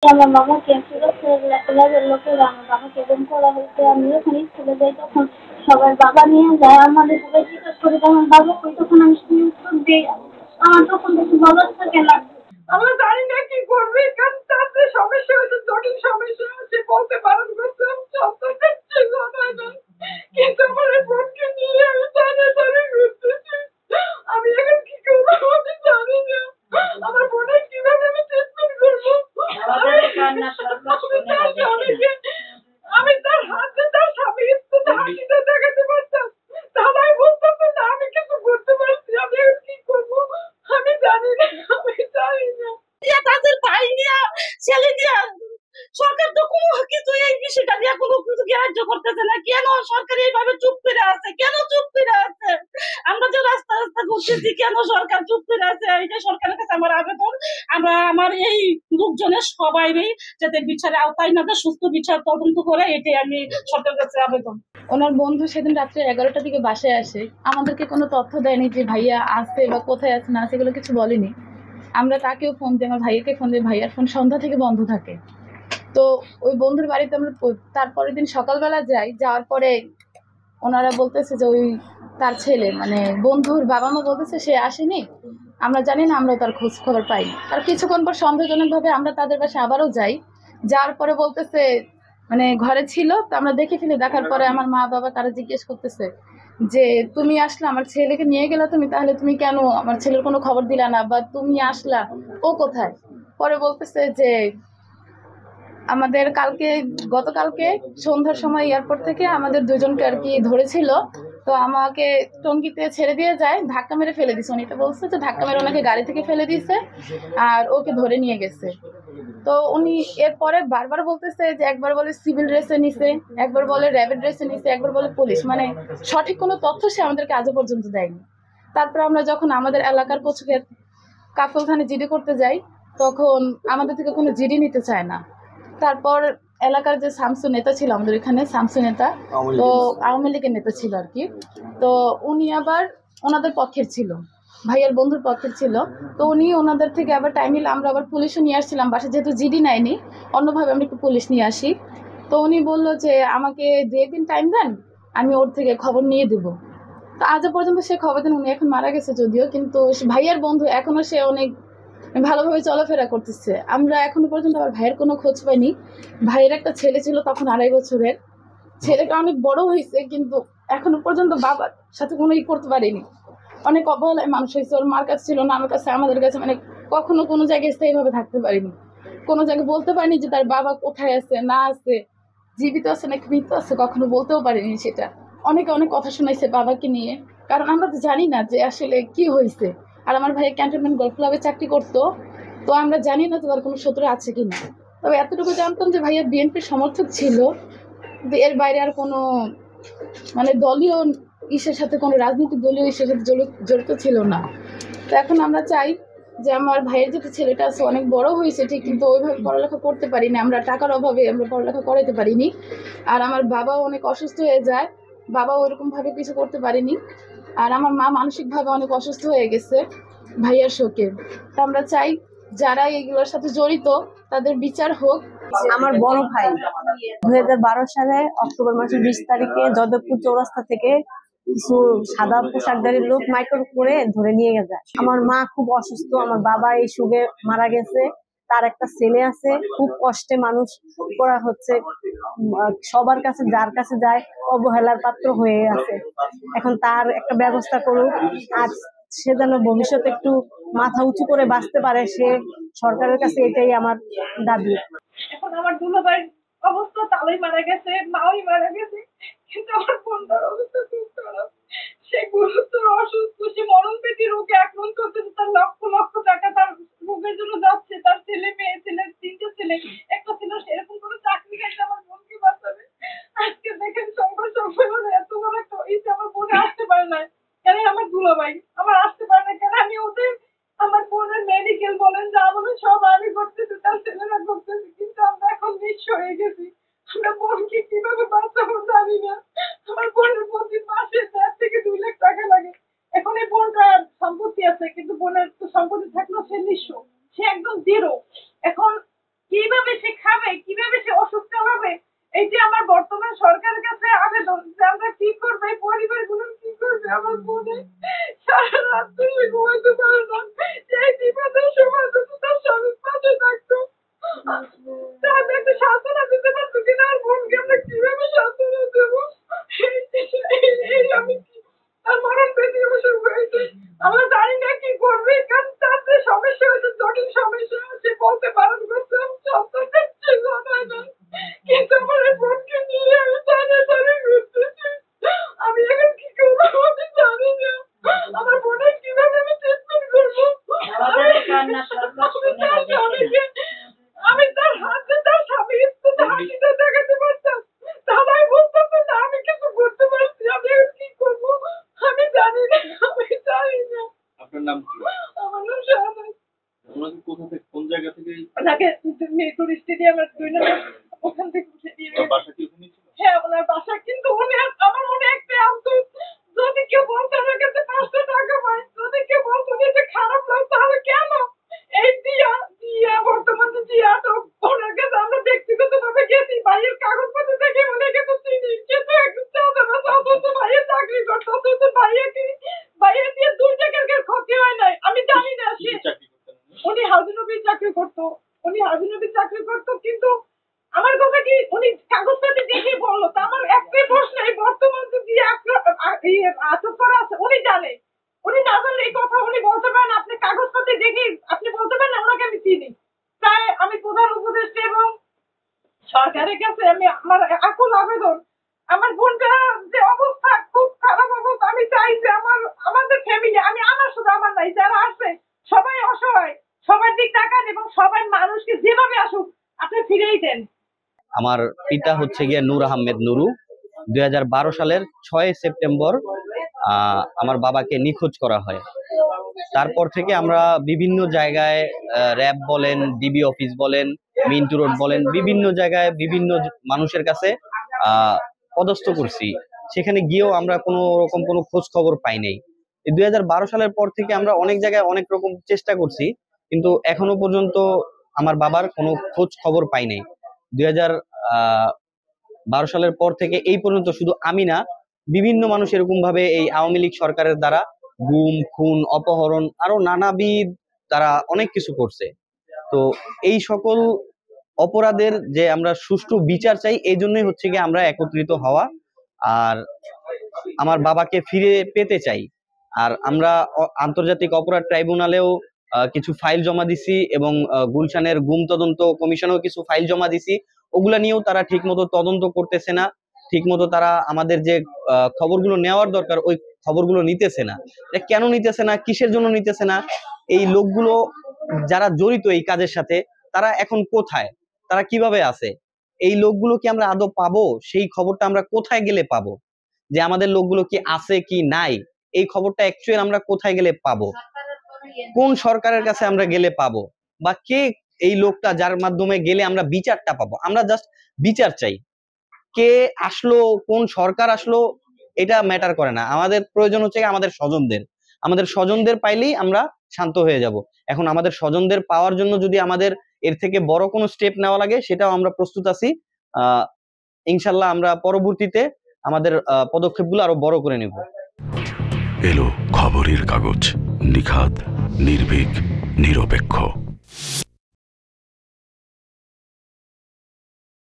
আমার মামাকে সুরক্ষার ক্লাবের লোকেরা আমার বাবাকে গুম করা হয়েছে। আমি যখন স্কুলে যাই তখন সবাই বাবা নিয়ে যায়, আমাদের সবাই জিজ্ঞেস করে যে আমার বাবা কই, তখন আমি শুনে উত্তর দিই। আমার তখন কিছু বলার থাকে না। আমরা জানি না কি করবে, কারণ তার যে সমস্যা হয়েছে, জটিল সমস্যা, সে বলতে বারণ করছে। আমি সব তো দেখছি না, কিন্তু আমার এই বোনকে নিয়ে আমি টানাটানি করতেছি। আমি এখন কি করবো আমি জানি না। আমার বোনের কিভাবে আমি ট্রিটমেন্ট করবো। আমি তার হাতে তার স্বামী স্ত্রীতে হাসিটা দেখাতে পারতাম, তারাই বলতেছে না আমি কিছু করতে পারছি। আমি এখন কি করবো আমি জানি না, আমি জানি না। তাদের ভাই নিয়ে ছেলে নিয়ে সরকার তো কোনো কিছু এই বিষয়টা নিয়ে কোনো কিছু গ্রাহ্য করতেছে না। কেন সরকার এইভাবে চুপ করে আছে, কেন চুপ করে আছে? আমরা যে রাস্তা রাস্তা ঘুরতেছি, কেন সরকার চুপ করে আছে? এটা সরকারের কাছে আমার আবেদন। আমরা আমার এই লোকজনের সবাইরই যাতে বিচারের আওতায় না, সুস্থ বিচার তদন্ত করে, এটাই আমি সরকারের কাছে আবেদন। ওনার বন্ধু সেদিন রাত্রে 11টার দিকে বাসায় আসে, আমাদেরকে কোনো তথ্য দেয়নি যে ভাইয়া আসছে বা কোথায় আছে না আছে, এগুলো কিছু বলেনি। আমরা তাকেও ফোন দিই, আমার ভাইয়াকে ফোন দিই, ভাইয়ার ফোন সন্ধ্যা থেকে বন্ধ থাকে। তো ওই বন্ধুর বাড়িতে আমরা তারপরের দিন সকালবেলা যাই, যাওয়ার পরে ওনারা বলতেছে যে ওই তার ছেলে মানে বন্ধুর বাবা মা বলতেছে সে আসেনি, আমরা জানি না, আমরাও তার খোঁজ খবর পাইনি। আর কিছুক্ষণ পর সন্দেহজনকভাবে আমরা তাদের বাসায় আবারও যাই, যাওয়ার পরে বলতেছে মানে ঘরে ছিল, তো আমরা দেখে ফেলি। দেখার পরে আমার মা বাবা তারা জিজ্ঞেস করতেছে যে তুমি আসলা, আমার ছেলেকে নিয়ে গেলা তুমি, তাহলে তুমি কেন আমার ছেলের কোনো খবর দিলা না, বা তুমি আসলা, ও কোথায়? পরে বলতেছে যে আমাদের গতকালকে সন্ধ্যার সময় এয়ারপোর্ট থেকে আমাদের দুজনকে আর কি ধরেছিল, তো আমাকে টঙ্গিতে ছেড়ে দিয়ে যায়, ধাক্কা মেরে ফেলে দিছে। উনি এটা বলছে যে ধাক্কা মেরে ওনাকে গাড়ি থেকে ফেলে দিয়েছে আর ওকে ধরে নিয়ে গেছে। তো উনি এরপরে বারবার বলতেছে যে একবার বলে সিভিল ড্রেসে নিছে, একবার বলে র্যাবের ড্রেসে নিছে, একবার বলে পুলিশ, মানে সঠিক কোনো তথ্য সে আমাদেরকে আজও পর্যন্ত দেয়নি। তারপর আমরা যখন আমাদের এলাকার কোচক্ষেত কাফলখানে জিডি করতে যাই, তখন আমাদের থেকে কোনো জিডি নিতে চায় না। তারপর এলাকার যে শামসু নেতা ছিল আমাদের এখানে, শামসু নেতা, তো আওয়ামী লীগের নেতা ছিল আর কি, তো উনি আবার ওনাদের পক্ষের ছিল, ভাইয়ের বন্ধুর পক্ষের ছিল। তো উনি ওনাদের থেকে আবার টাইম নিলে আমরা আবার পুলিশও নিয়ে আসছিলাম বাসা, যেহেতু জিডি নেয়নি, অন্যভাবে আমরা একটু পুলিশ নিয়ে আসি। তো উনি বললো যে আমাকে 2 দিন টাইম দেন, আমি ওর থেকে খবর নিয়ে দেবো। তো আজও পর্যন্ত সে খবর দেন, উনি এখন মারা গেছে যদিও, কিন্তু ভাইয়ার বন্ধু এখনো সে অনেক ভালোভাবে চলাফেরা করতেছে। আমরা এখনো পর্যন্ত আমার ভাইয়ের কোনো খোঁজ পাইনি। ভাইয়ের একটা ছেলে ছিল তখন 2.5 বছরের, ছেলেটা অনেক বড় হয়েছে, কিন্তু এখনো পর্যন্ত বাবার সাথে কোনো করতে পারিনি। অনেক অবহেলায় মানুষ হয়েছে, ওর মার কাছে ছিল না, আমার কাছে, আমাদের কাছে, মানে কখনো কোনো জায়গায় স্থায়ীভাবে থাকতে পারিনি। কোনো জায়গায় বলতে পারিনি যে তার বাবা কোথায় আছে না আছে, জীবিত আছে নাকি মৃত আছে, কখনো বলতেও পারিনি সেটা। অনেকে অনেক কথা শোনাইছে বাবাকে নিয়ে, কারণ আমরা তো জানি না যে আসলে কি হয়েছে। আর আমার ভাই ক্যান্টনমেন্ট গল্ফ ক্লাবে চাকরি করতো, তো আমরা জানি না যে তার কোনো শত্রু আছে কিনা। তবে এতটুকু জানতাম যে ভাইয়া বিএনপির সমর্থক ছিল, কিন্তু এর বাইরে আর কোনো মানে দলীয় ইসের সাথে, কোনো রাজনৈতিক দলীয় ইসের সাথে জড়িত ছিল না। তো এখন আমরা চাই যে আমার ভাইয়ের যেটা ছেলেটা আছে অনেক বড় হয়েছে ঠিক, কিন্তু ওইভাবে পড়ালেখা করতে পারিনি, আমরা টাকার অভাবে আমরা পড়ালেখা করাতে পারিনি। আর আমার বাবাও অনেক অসুস্থ হয়ে যায়, বাবাও ওরকমভাবে কিছু করতে পারেনি। আর আমার মা মানসিকভাবে অনেক অসুস্থ হয়ে গেছে ভাইয়ার শোকে। তা আমরা চাই যারা এগুলোর সাথে জড়িত তাদের বিচার হোক। আমার বড় ভাই 2012 সালে অক্টোবর মাসের 20 তারিখে যাদবপুর চৌরাস্তা থেকে কিছু সাদা পোশাকধারী লোক মাইক্রো করে ধরে নিয়ে যায়। আমার মা খুব অসুস্থ, আমার বাবা এই সুগে মারা গেছে, তার একটা ছেলে আছে, খুব কষ্টে মানুষ করা হচ্ছে, সবার কাছে যার কাছে যায় অবহেলার পাত্র হয়ে আছে। এখন তার একটা ব্যবস্থা করুক, আর সে যেন ভবিষ্যতে একটু মাথা উঁচু করে বাঁচতে পারে, সে সরকারের কাছে এটাই আমার দাবি। এখন আমার দুলাভাইয়ের অবস্থা, তালাই মারা গেছে, মাই মারা গেছে, কিন্তু আমার বোনটার অবস্থা খুব খারাপ। সে গুরুতর অসুস্থ, সে মরণব্যাধি রোগে আক্রান্ত হতেছে, তার লক্ষ লক্ষ টাকা তার রোগের জন্য যাচ্ছে। তার ছেলে মেয়ে, ছেলের 3টে ছেলে, একটা ছেলে সেরকম কোনো চাকরি খাইছে আমার বোনকে বাঁচাবে। আজকে দেখেন সংঘর্ষ হলো, এত বড় একটা হয়েছে, আমার বোনে আসতে পারে না কেন, আমার দুলাভাই আমার আসতে পারে না কেন, আমি ওদের আমার বোনের মেডিকেল বলেন যা বলেন সব আমি করতেছি, তার ছেলেরা করতেছি, কিন্তু আমরা এখন নিঃস্ব হয়ে গেছি। আমরা বোনকে কিভাবে বাঁচাবো জানি না। আমার বোনের প্রতি মাসে 1.5 থেকে 2 লাখ টাকা লাগে। এখন এই বোনটার সম্পত্তি আছে, কিন্তু বোনের তো সম্পত্তি থাকলেও সে নিঃস্ব, সে একদম জিরো। আমার বর্তমান সরকারের কাছে আবেদন যে আমরা কি করবো, এই পরিবারগুলো কি করবে। আমার বোনে সারা রাত তুমি ঘুমাইতে পারে না, এই বিপদের সময় যদি তার স্বামীর পাশে থাকতো, তাহলে একটা সান্ত্বনা দিতে পারতো কিনা। আর বোনকে আমরা কিভাবে সান্ত্বনা দেবো, এই আমি কি তার মরণ পেতে বসে হয়েছে। আমরা জানি না কি করবে, কারণ তার যে সমস্যা হয়েছে, জটিল সমস্যা, সে বলতে পারেন করছে জানায় না। কিন্তু আমার এই বোনকে নিয়ে আমি টানে ঘুরতেছি। আমি এখন কি করবো আমি জানি না। আমার বোনের কিভাবে আমি ট্রিটমেন্ট করবো। আমি তার হাতে তার স্বামী স্ত্রীতে হাসিতে দেখাতে পারতাম, তারাই বলতো না আমি কিছু করতে পারছি। আমি এখন কি করবো আমি জানি না, আমি জানি না। আপনার নাম কি? আমার নাম শাহনাজ। ওনাকে কোথা থেকে, কোন জায়গা থেকে? ওনাকে মিরপুর স্টেডিয়ামের 2 নম্বর ওখান থেকে উঠে দিয়ে ওনার বাসা কি ওখানে ছিল? হ্যাঁ ওনার বাসা। কিন্তু উনি আমার মনে একটা আনতো, যদি কেউ বলতো আমার কাছে 500 টাকা পাই, যদি কেউ বলতো যে খারাপ লাগে, তাহলে কেন এই দিয়া বর্তমানে দিয়া তো ওনার কাছে আমরা ব্যক্তিগত ভাবে গেছি। ভাইয়ের কাগজপত্র দেখে ওনাকে তো চিনি, কিন্তু একটু চাঁদা ভাইয়ের চাকরি করতো, অথচ ভাইয়ের দিয়ে 2 টাকার ক্ষতি হয় নাই। আমি জানি না সে চাকরি করতেন উনি? উনি হাজিনবির চাকরি করতো। উনি হাজিনবির চাকরি করতো, কিন্তু আমার কথা কি উনি কাগজপত্র দেখে বললো। তো আমার একটাই প্রশ্ন, এই বর্তমান যে আটক করা আছে উনি জানে, উনি না জানলে এই কথা উনি বলতে পারেন। আপনি কাগজপত্র দেখে আপনি বলতে পারেন ওনাকে আমি চিনি। তাই আমি প্রধান উপদেষ্টা এবং সরকারের কাছে আমি আমার আকুল আবেদন, আমার বোনটা যে অবস্থা খুব খারাপ অবস্থা, আমি চাই যে আমাদের ফ্যামিলি, আমার শুধু আমার নাই, যারা আছে সবাই অসহায়, সবার দিক তাকান এবং সবাই মানুষকে যেভাবে আসুক আপনি ফিরেই দেন। আমার পিতা হচ্ছে গিয়ে নূর আহমেদ নুরু। 2012 সালের 6 সেপ্টেম্বর আমার বাবাকে নিখোঁজ করা হয়। তারপর থেকে আমরা বিভিন্ন জায়গায় র্যাব বলেন, ডিবি অফিস বলেন, মিন্টু রোড বলেন, বিভিন্ন জায়গায় বিভিন্ন মানুষের কাছে পদস্থ করছি। সেখানে গিয়েও আমরা কোনো খোঁজ খবর পাই নাই। 2012 সালের পর থেকে আমরা অনেক জায়গায় অনেক রকম চেষ্টা করছি, কিন্তু এখনো পর্যন্ত আমার বাবার কোনো খোঁজ খবর পাই নাই। 2012 সালের পর থেকে এই পর্যন্ত শুধু আমি না, বিভিন্ন মানুষ এরকম ভাবে এই আওয়ামী লীগ সরকারের দ্বারা গুম, খুন, অপহরণ আরো নানাবিধ তারা অনেক কিছু করছে। তো এই সকল অপরাধের যে আমরা সুষ্ঠু বিচার চাই, এই জন্যই হচ্ছে গিয়ে আমরা একত্রিত হওয়া। আর আমার বাবাকে ফিরে পেতে চাই। আর আমরা আন্তর্জাতিক অপরাধ ট্রাইব্যুনালেও কিছু ফাইল জমা দিছি এবং গুলশানের গুম তদন্ত কমিশনেও কিছু ফাইল জমা দিছি। ওগুলা নিয়েও তারা ঠিক মতো তদন্ত করতেছে না, ঠিক মতো তারা আমাদের যে খবরগুলো নেওয়ার দরকার ওই খবরগুলো নিতেছে না। এটা কেন নিতেছে না, কিসের জন্য নিতেছে না? এই লোকগুলো যারা জড়িত এই কাজের সাথে, তারা এখন কোথায়, তারা কিভাবে আছে? এই লোকগুলো কি আমরা আদৌ পাবো? সেই খবরটা আমরা কোথায় গেলে পাবো যে আমাদের লোকগুলো কি আছে কি নাই? এই খবরটা অ্যাকচুয়ালি আমরা কোথায় গেলে পাবো? কোন সরকারের কাছে আমরা গেলে পাবো? বা কে এই লোকটা যার মাধ্যমে গেলে আমরা বিচারটা পাবো? আমরা জাস্ট বিচার চাই। কে আসলো, কোন সরকার আসলো, এটা ম্যাটার করে না। আমাদের প্রয়োজন হচ্ছে আমাদের স্বজনদের পাইলেই আমরা শান্ত হয়ে যাব। এখন আমাদের স্বজনদের পাওয়ার জন্য যদি আমাদের এর থেকে বড় কোনো স্টেপ নেওয়া লাগে, সেটাও আমরা প্রস্তুত আছি। ইনশাল্লাহ আমরা পরবর্তীতে আমাদের পদক্ষেপগুলো আরো বড় করে নেব। এলো খবরের কাগজ, নিখাত, নির্ভীক, নিরপেক্ষ।